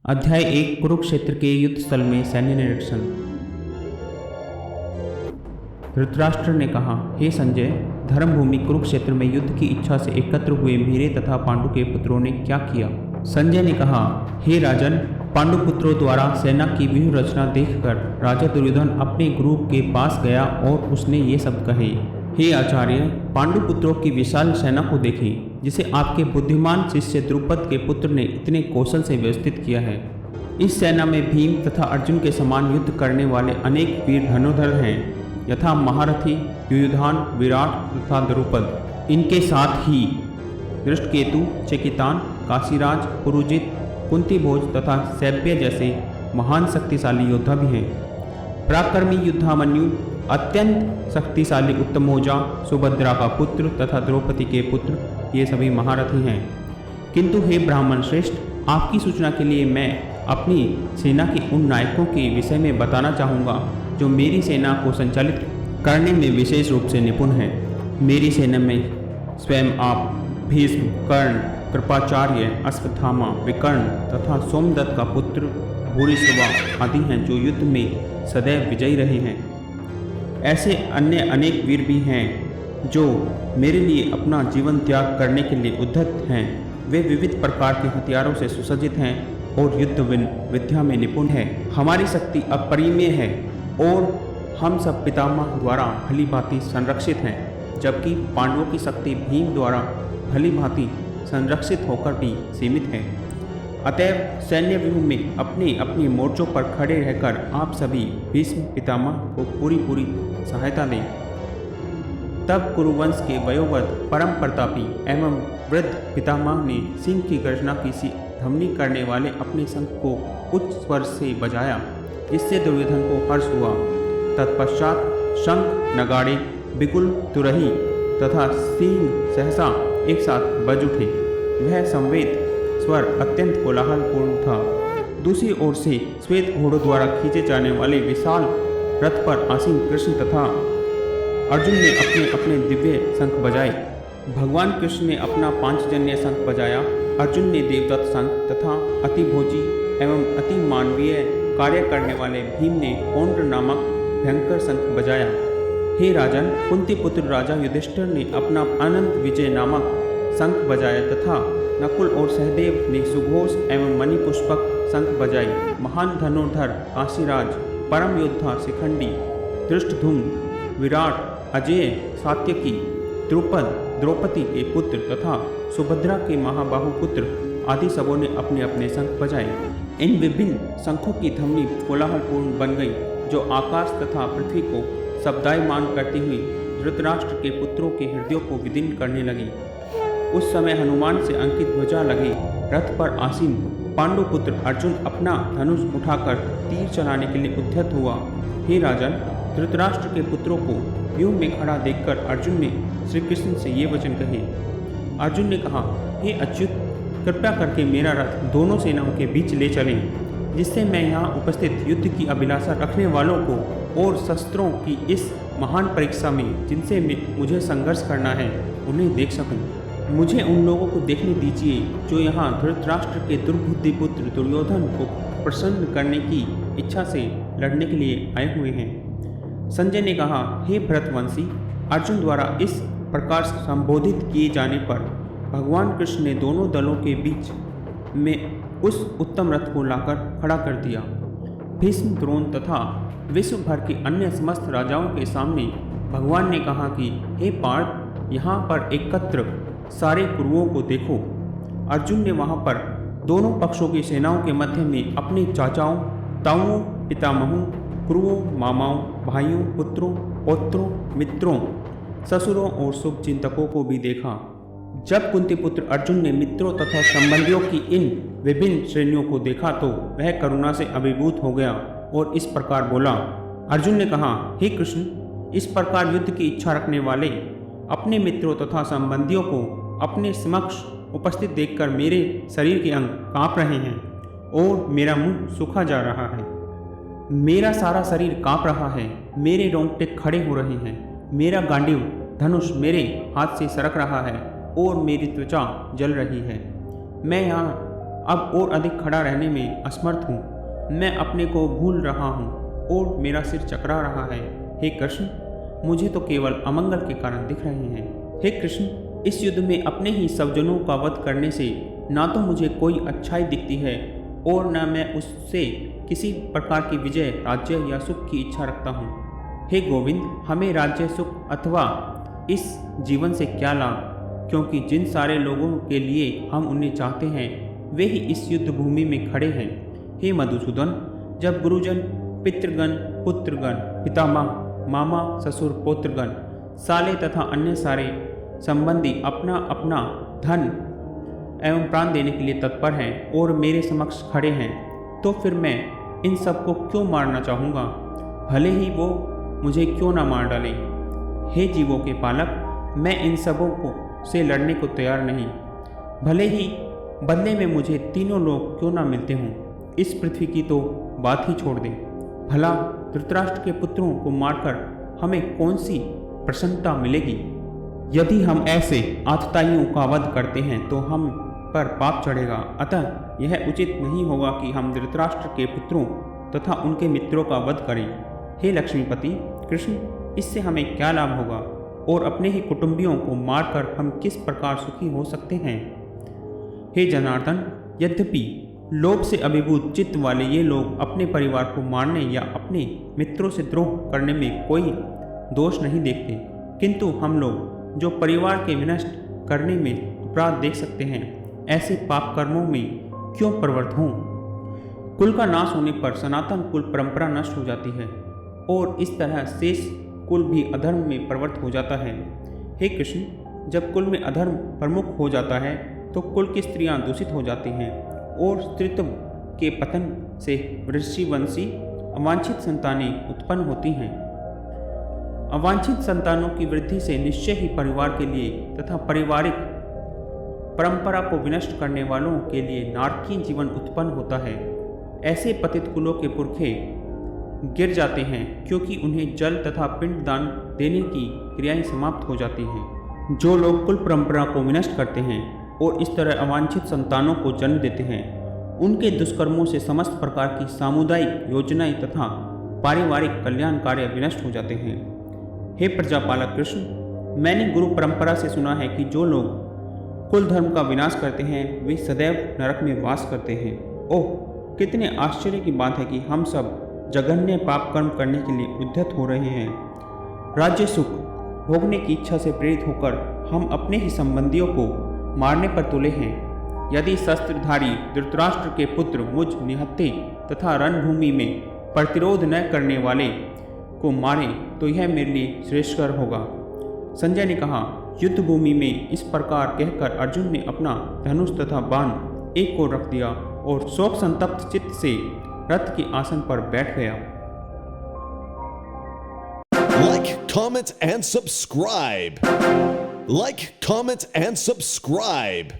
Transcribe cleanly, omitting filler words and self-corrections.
अध्याय 1 कुरुक्षेत्र के युद्ध स्थल में सैन्य निरीक्षण। धृतराष्ट्र ने कहा, हे संजय, धर्मभूमि कुरुक्षेत्र में युद्ध की इच्छा से एकत्र हुए मेरे तथा पांडु के पुत्रों ने क्या किया? संजय ने कहा, हे राजन, पांडु पुत्रों द्वारा सेना की व्यूह रचना देखकर राजा दुर्योधन अपने गुरु के पास गया और उसने ये सब कहे, हे आचार्य, पांडु पुत्रों की विशाल सेना को देखें, जिसे आपके बुद्धिमान शिष्य द्रुपद के पुत्र ने इतने कौशल से व्यवस्थित किया है। इस सेना में भीम तथा अर्जुन के समान युद्ध करने वाले अनेक वीर धनुर्धर हैं, यथा महारथी, युयुधान, विराट तथा द्रुपद। इनके साथ ही दृष्टकेतु, चेकितान, काशीराज, पुरुजित, कुंतीभोज तथा सैब्य जैसे महान शक्तिशाली योद्धा भी हैं। पराक्रमी युद्धामन्यु, अत्यंत शक्तिशाली उत्तमौजा, सुभद्रा का पुत्र तथा द्रौपदी के पुत्र, ये सभी महारथी हैं। किंतु हे ब्राह्मण श्रेष्ठ, आपकी सूचना के लिए मैं अपनी सेना के उन नायकों के विषय में बताना चाहूँगा जो मेरी सेना को संचालित करने में विशेष रूप से निपुण हैं। मेरी सेना में स्वयं आप, भीष्म, कर्ण, कृपाचार्य, अश्वत्थामा, विकर्ण तथा सोमदत्त का पुत्र भूरिश्रवा आदि हैं, जो युद्ध में सदैव विजयी रहे हैं। ऐसे अन्य अनेक वीर भी हैं जो मेरे लिए अपना जीवन त्याग करने के लिए उद्यत हैं। वे विविध प्रकार के हथियारों से सुसज्जित हैं और युद्ध विद्या में निपुण हैं। हमारी शक्ति अपरिमेय है और हम सब पितामह द्वारा भली भांति संरक्षित हैं, जबकि पांडवों की शक्ति भीम द्वारा भली भांति संरक्षित होकर भी सीमित है। अतएव सैन्य व्यूह में अपने अपने मोर्चों पर खड़े रहकर आप सभी भीष्म पितामह को पूरी सहायता दें। तब कुरुवंश के वयोवृद्ध परम प्रतापी एवं वृद्ध पितामह ने सिंह की गर्जना की सी ध्वनि करने वाले अपने शंख को उच्च स्वर से बजाया, जिससे दुर्योधन को हर्ष हुआ। तत्पश्चात शंख, नगाड़े, बिगुल, तुरही तथा सिंह सहसा एक साथ बज उठे। वह संवेद स्वर अत्यंत कोलाहलपूर्ण था। दूसरी ओर से श्वेत घोड़ों द्वारा खींचे जाने वाले विशाल रथ पर आसीन कृष्ण तथा अर्जुन ने अपने अपने दिव्य शंख बजाए। भगवान कृष्ण ने अपना पांचजन्य शंख बजाया। अर्जुन ने देवदत्त शंख तथा अतिभोजी एवं अति मानवीय कार्य करने वाले भीम ने पौंड्र नामक भयंकर शंख बजाया। हे राजन, कुंती पुत्र राजा युधिष्ठिर ने अपना अनंत विजय नामक शंख बजाया तथा नकुल और सहदेव ने सुघोष एवं मणिपुष्पक शंख बजाई। महान धनुर्धर काशीराज, परम योद्धा शिखंडी, धृष्टद्युम्न, विराट, अजेय, सात्यकी, द्रुपद, द्रौपदी के पुत्र तथा सुभद्रा के महाबाहु पुत्र आदि सबों ने अपने अपने शंख बजाए। इन विभिन्न शंखों की ध्वनि कोलाहलपूर्ण बन गई, जो आकाश तथा पृथ्वी को शब्दायमान करती हुई धृतराष्ट्र के पुत्रों के हृदयों को विदीर्ण करने लगी। उस समय हनुमान से अंकित ध्वजा लगे रथ पर आसीन पांडु पुत्र अर्जुन अपना धनुष उठाकर तीर चलाने के लिए उद्यत हुआ। हे राजन, धृतराष्ट्र के पुत्रों को व्यूह में खड़ा देखकर अर्जुन ने श्री कृष्ण से ये वचन कहे। अर्जुन ने कहा, हे अच्युत, कृपया करके मेरा रथ दोनों सेनाओं के बीच ले चलें, जिससे मैं यहाँ उपस्थित युद्ध की अभिलाषा रखने वालों को और शस्त्रों की इस महान परीक्षा में जिनसे मुझे संघर्ष करना है, उन्हें देख सकूं। मुझे उन लोगों को देखने दीजिए जो यहाँ धृतराष्ट्र के दुर्बुद्धि पुत्र दुर्योधन को प्रसन्न करने की इच्छा से लड़ने के लिए आए हुए हैं। संजय ने कहा, हे भरतवंशी, अर्जुन द्वारा इस प्रकार संबोधित किए जाने पर भगवान कृष्ण ने दोनों दलों के बीच में उस उत्तम रथ को लाकर खड़ा कर दिया। भीष्म, द्रोण तथा विश्व भर के अन्य समस्त राजाओं के सामने भगवान ने कहा कि हे पार्थ, यहाँ पर एकत्र सारे कुरुओं को देखो। अर्जुन ने वहाँ पर दोनों पक्षों की सेनाओं के मध्य में अपने चाचाओं, ताऊओं, पितामहों, गुरुओं, मामाओं, भाइयों, पुत्रों, पौत्रों, मित्रों, ससुरों और शुभचिंतकों को भी देखा। जब कुंती पुत्र अर्जुन ने मित्रों तथा संबंधियों की इन विभिन्न श्रेणियों को देखा तो वह करुणा से अभिभूत हो गया और इस प्रकार बोला। अर्जुन ने कहा, हे कृष्ण, इस प्रकार युद्ध की इच्छा रखने वाले अपने मित्रों तथा संबंधियों को अपने समक्ष उपस्थित देखकर मेरे शरीर के अंग कांप रहे हैं और मेरा मुंह सूखा जा रहा है। मेरा सारा शरीर कांप रहा है, मेरे रोंगटे खड़े हो रहे हैं, मेरा गांडीव धनुष मेरे हाथ से सरक रहा है और मेरी त्वचा जल रही है। मैं यहाँ अब और अधिक खड़ा रहने में असमर्थ हूँ। मैं अपने को भूल रहा हूँ और मेरा सिर चकरा रहा है। हे कृष्ण, मुझे तो केवल अमंगल के कारण दिख रहे हैं। हे कृष्ण, इस युद्ध में अपने ही स्वजनों का वध करने से ना तो मुझे कोई अच्छाई दिखती है और न मैं उससे किसी प्रकार की विजय, राज्य या सुख की इच्छा रखता हूँ। हे गोविंद, हमें राज्य, सुख अथवा इस जीवन से क्या लाभ, क्योंकि जिन सारे लोगों के लिए हम उन्हें चाहते हैं वे ही इस युद्ध भूमि में खड़े हैं। हे मधुसूदन, जब गुरुजन, पितृगण, पुत्रगण, पितामह, मामा, ससुर, पौत्रगण, साले तथा अन्य सारे संबंधी अपना अपना धन एवं प्राण देने के लिए तत्पर हैं और मेरे समक्ष खड़े हैं, तो फिर मैं इन सबको क्यों मारना चाहूँगा, भले ही वो मुझे क्यों ना मार डालें। हे जीवों के पालक, मैं इन सबों से लड़ने को तैयार नहीं, भले ही बदले में मुझे तीनों लोग क्यों ना मिलते हों। इस पृथ्वी की तो बात ही छोड़ दें। भला धृतराष्ट्र के पुत्रों को मारकर हमें कौन सी प्रसन्नता मिलेगी? यदि हम ऐसे आतताइयों का वध करते हैं तो हम पर पाप चढ़ेगा। अतः यह उचित नहीं होगा कि हम धृतराष्ट्र के पुत्रों तथा उनके मित्रों का वध करें। हे लक्ष्मीपति कृष्ण, इससे हमें क्या लाभ होगा और अपने ही कुटुंबियों को मारकर हम किस प्रकार सुखी हो सकते हैं? हे जनार्दन, यद्यपि लोभ से अभिभूत चित्त वाले ये लोग अपने परिवार को मारने या अपने मित्रों से द्रोह करने में कोई दोष नहीं देखते, किंतु हम लोग जो परिवार के विनष्ट करने में अपराध देख सकते हैं, ऐसे पाप कर्मों में क्यों प्रवृत्त हों? कुल का नाश होने पर सनातन कुल परंपरा नष्ट हो जाती है और इस तरह शेष कुल भी अधर्म में प्रवृत्त हो जाता है। हे कृष्ण, जब कुल में अधर्म प्रमुख हो जाता है तो कुल की स्त्रियां दूषित हो जाती हैं और स्त्रीत्व के पतन से ऋषिवंशी अवांछित संतानें उत्पन्न होती हैं। अवांछित संतानों की वृद्धि से निश्चय ही परिवार के लिए तथा पारिवारिक परंपरा को विनष्ट करने वालों के लिए नारकीय जीवन उत्पन्न होता है। ऐसे पतित कुलों के पुरखे गिर जाते हैं क्योंकि उन्हें जल तथा पिंड दान देने की क्रियाएं समाप्त हो जाती हैं। जो लोग कुल परंपरा को विनष्ट करते हैं और इस तरह अवांछित संतानों को जन्म देते हैं, उनके दुष्कर्मों से समस्त प्रकार की सामुदायिक योजनाएं तथा पारिवारिक कल्याण कार्य विनष्ट हो जाते हैं। हे प्रजापालक कृष्ण, मैंने गुरु परंपरा से सुना है कि जो लोग कुल धर्म का विनाश करते हैं वे सदैव नरक में वास करते हैं। ओह, कितने आश्चर्य की बात है कि हम सब जघन्य पाप कर्म करने के लिए उद्यत हो रहे हैं। राज्य सुख भोगने की इच्छा से प्रेरित होकर हम अपने ही संबंधियों को मारने पर तुले हैं। यदि शस्त्रधारी धृतराष्ट्र के पुत्र मुझ निहत्थे तथा रणभूमि में प्रतिरोध न करने वाले को मारे तो यह मेरे लिए श्रेयस्कर होगा। संजय ने कहा, युद्ध भूमि में इस प्रकार कहकर अर्जुन ने अपना धनुष तथा बाण एक ओर रख दिया और शोक संतप्त चित्त से रथ के आसन पर बैठ गया। Like, comment and subscribe. Like, comment and subscribe.